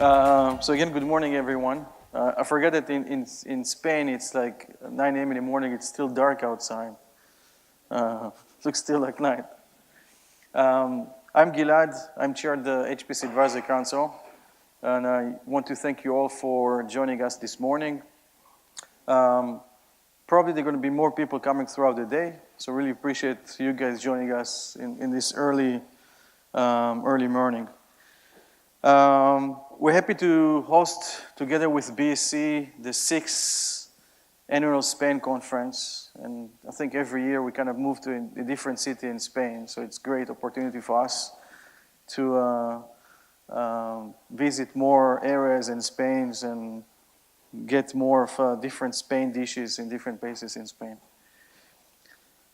So again, good morning, everyone. I forgot that in Spain, it's like 9 a.m. in the morning. It's still dark outside. Looks still like night. I'm Gilad. I'm chair of the HPC Advisory Council. And I want to thank you all for joining us this morning. Probably there are going to be more people coming throughout the day. So really appreciate you guys joining us in this early morning. We're happy to host, together with BSC, the 6th annual Spain conference. And I think every year we kind of move to a different city in Spain. So it's a great opportunity for us to visit more areas in Spain and get more of different Spain dishes in different places in Spain.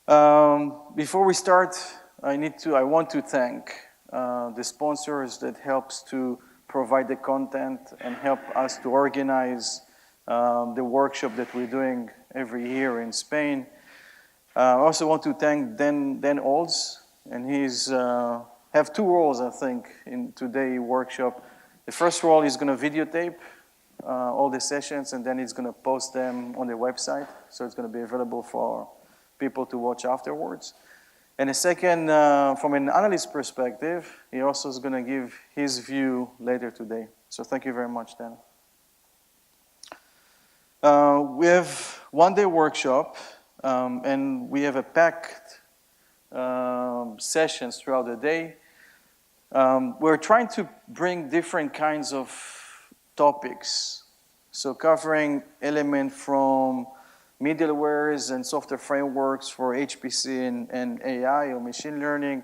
Before we start, I want to thank the sponsors that helps to provide the content and help us to organize the workshop that we're doing every year in Spain. I also want to thank Dan Olds, and he's have two roles, I think, in today's workshop. The first role is going to videotape all the sessions, and then he's going to post them on the website, so it's going to be available for people to watch afterwards. And the second, from an analyst perspective, he also is going to give his view later today. So thank you very much, Dan. We have one-day workshop, and we have a packed sessions throughout the day. We're trying to bring different kinds of topics. So covering element from middlewares and software frameworks for HPC and AI or machine learning,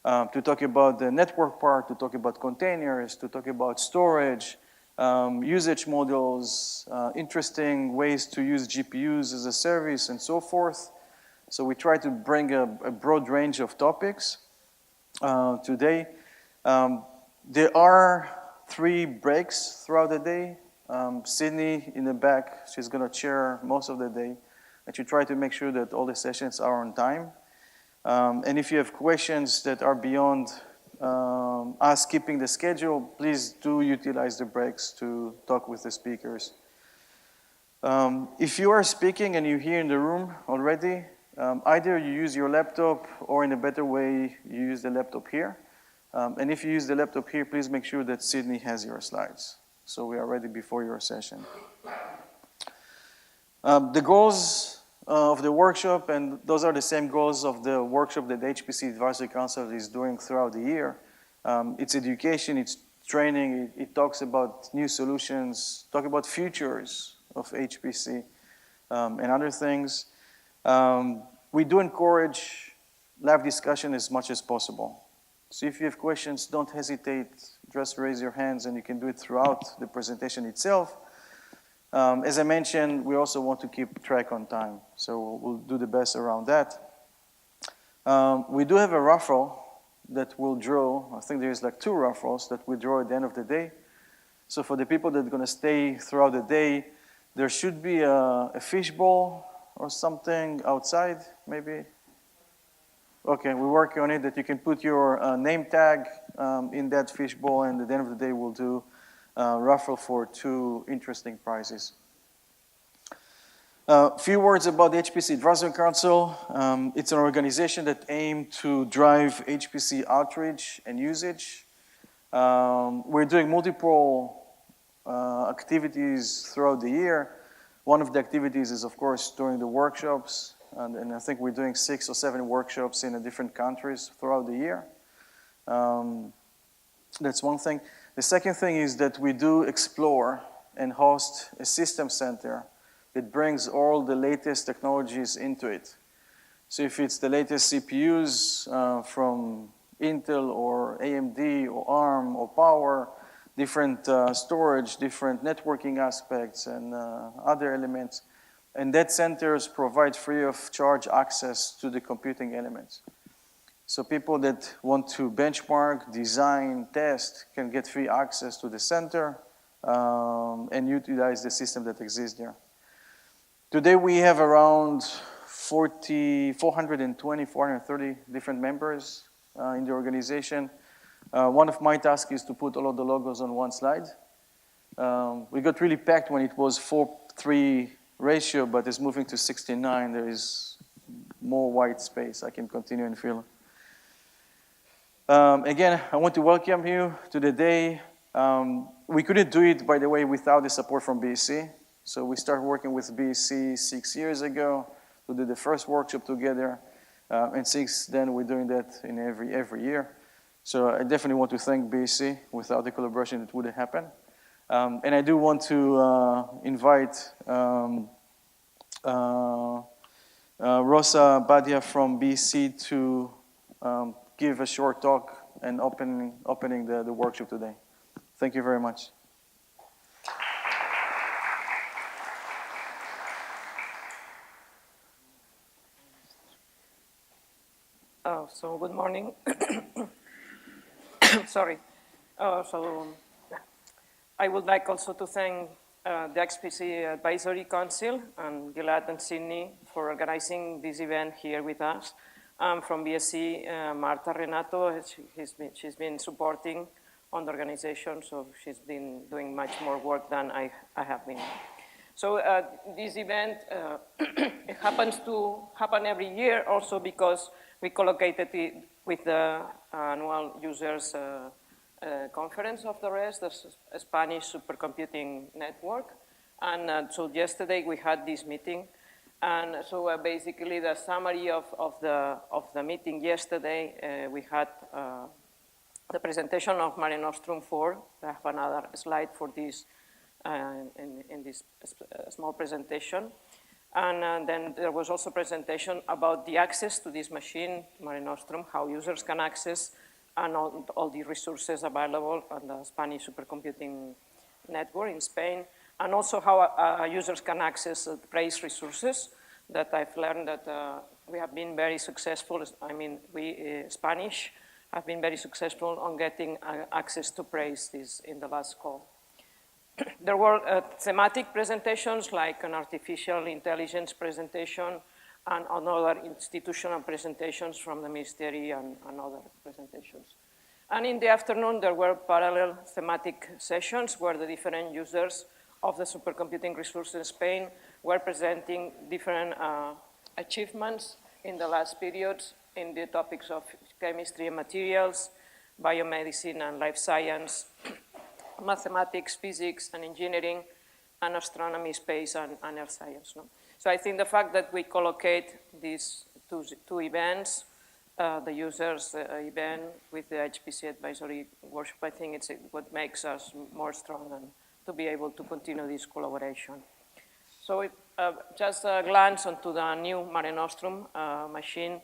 to talk about the network part, to talk about containers, to talk about storage, usage models, interesting ways to use GPUs as a service, and so forth. So we try to bring a broad range of topics today. There are 3 breaks throughout the day. Sydney in the back, she's going to chair most of the day. And she try to make sure that all the sessions are on time. And if you have questions that are beyond us keeping the schedule, please do utilize the breaks to talk with the speakers. If you are speaking and you're here in the room already, either you use your laptop or in a better way, you use the laptop here. And if you use the laptop here, please make sure that Sydney has your slides, so we are ready before your session. The goals of the workshop, and those are the same goals of the workshop that the HPC Advisory Council is doing throughout the year. It's education, it's training, it talks about new solutions, talk about futures of HPC and other things. We do encourage live discussion as much as possible. So if you have questions, don't hesitate, just raise your hands, and you can do it throughout the presentation itself. As I mentioned, we also want to keep track on time, so we'll do the best around that. We do have a raffle that we'll draw. I think there's like 2 raffles that we draw at the end of the day. So for the people that are going to stay throughout the day, there should be a fishbowl or something outside, maybe. Okay, we're working on it, that you can put your name tag in that fishbowl, and at the end of the day, we'll do a raffle for 2 interesting prizes. A few words about the HPC Advisory Council. It's an organization that aims to drive HPC outreach and usage. We're doing multiple activities throughout the year. One of the activities is, of course, during the workshops. And I think we're doing 6 or 7 workshops in different countries throughout the year. That's one thing. The second thing is that we do explore and host a system center that brings all the latest technologies into it. So if it's the latest CPUs from Intel or AMD or ARM or Power, different storage, different networking aspects, and other elements. And that centers provide free of charge access to the computing elements. So people that want to benchmark, design, test can get free access to the center and utilize the system that exists there. Today we have around 420, 430 different members in the organization. One of my tasks is to put all of the logos on one slide. We got really packed when it was 4:3 ratio, but it's moving to 69. There is more white space. I can continue and fill. Again, I want to welcome you to the day. We couldn't do it, by the way, without the support from BSc. So we started working with BSc 6 years ago to do the first workshop together. And since then, we're doing that in every year. So I definitely want to thank BSc. Without the collaboration, it wouldn't happen. And I do want to invite Rosa Badia from BSc to give a short talk and opening the workshop today. Thank you very much. So good morning. Sorry. So I would like also to thank the HPC Advisory Council and Gilad and Sydney for organizing this event here with us. From BSc, Marta Renato, she's been supporting on the organization, so she's been doing much more work than I have been. So this event it happens to happen every year also because we collocated it with the annual users conference of the REST, the Spanish Supercomputing Network. And so yesterday we had this meeting. And so basically the summary of the meeting yesterday, we had the presentation of Mare Nostrum 4. I have another slide for this in this small presentation. And then there was also a presentation about the access to this machine, Mare Nostrum, how users can access and all the resources available on the Spanish Supercomputing Network in Spain, and also how users can access the PRAISE resources that I've learned that we have been very successful. I mean, we Spanish have been very successful on getting access to PRAISE in the last call. There were thematic presentations like an artificial intelligence presentation and other institutional presentations from the Ministry and other presentations. And in the afternoon, there were parallel thematic sessions where the different users of the supercomputing resource in Spain were presenting different achievements in the last periods in the topics of chemistry and materials, biomedicine and life science, mathematics, physics and engineering, and astronomy, space and earth science. No? So I think the fact that we collocate these two events, the users event with the HPC advisory workshop, I think it's what makes us more strong and to be able to continue this collaboration. So just a glance onto the new Mare Nostrum machine.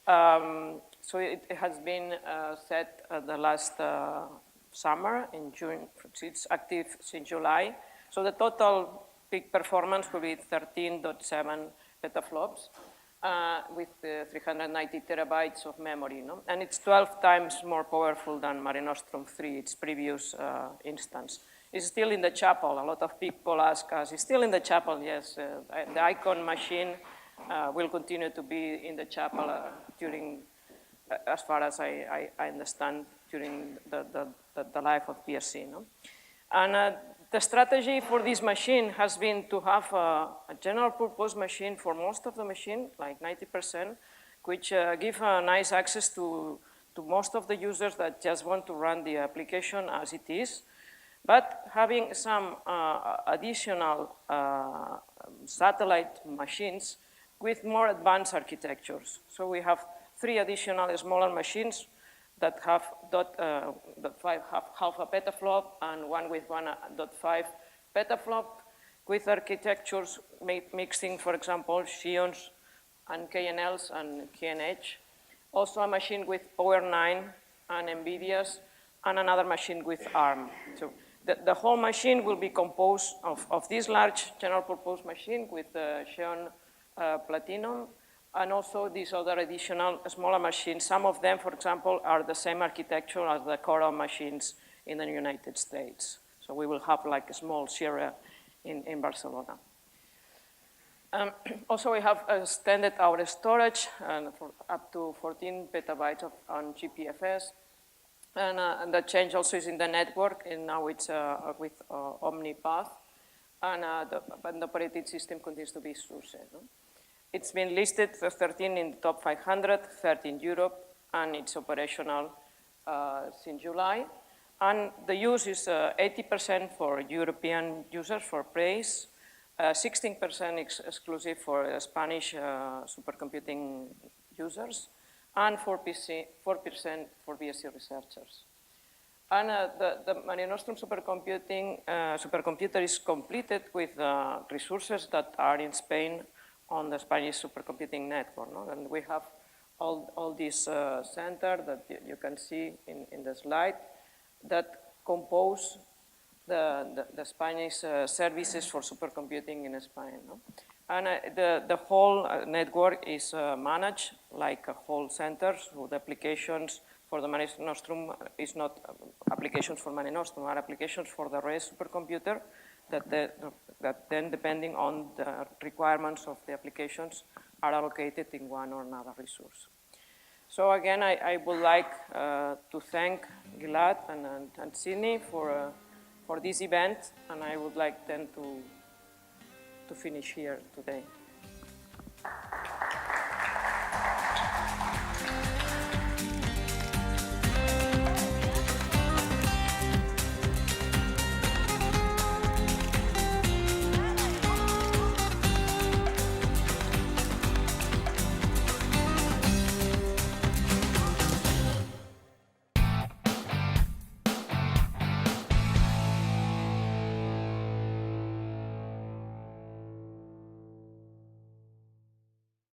So it has been set the last summer in June. It's active since July. So the total peak performance will be 13.7 petaflops with 390 terabytes of memory. No? And it's 12 times more powerful than Mare Nostrum 3, its previous instance. It's still in the chapel. A lot of people ask us, it's still in the chapel? Yes, the Icon machine will continue to be in the chapel during, as far as I understand, during the life of BSc. No? And the strategy for this machine has been to have a general purpose machine for most of the machine, like 90%, which give nice access to most of the users that just want to run the application as it is, but having some additional satellite machines with more advanced architectures. So we have 3 additional smaller machines that have half a petaflop and one with 1.5 petaflop with architectures mixing, for example, Xeons and KNLs and KNH. Also a machine with Power 9 and NVIDIA's, and another machine with ARM. So the whole machine will be composed of this large general purpose machine with Xeon Platinum, and also these other additional smaller machines. Some of them, for example, are the same architecture as the Coral machines in the United States. So we will have like a small Sierra in Barcelona. Also, we have extended our storage for up to 14 petabytes on GPFS. And the change also is in the network, and now it's with OmniPath, and the operating system continues to be SUSE. No? It's been listed 13 in the top 500, 30 in Europe, and it's operational since July. And the use is 80% for European users for praise, 16% exclusive for Spanish supercomputing users, and 4% for BSc researchers. And the Mare Nostrum supercomputer is completed with resources that are in Spain on the Spanish supercomputing network. No? And we have all these centers that you can see in the slide that compose the Spanish services for supercomputing in Spain. No? And the whole network is managed like a whole center, so the applications for the Mare Nostrum is not applications for Mare Nostrum, are applications for the REST supercomputer that then, depending on the requirements of the applications, are allocated in one or another resource. So again, I would like to thank Gilad and Sydney for this event, and I would like then to finish here today.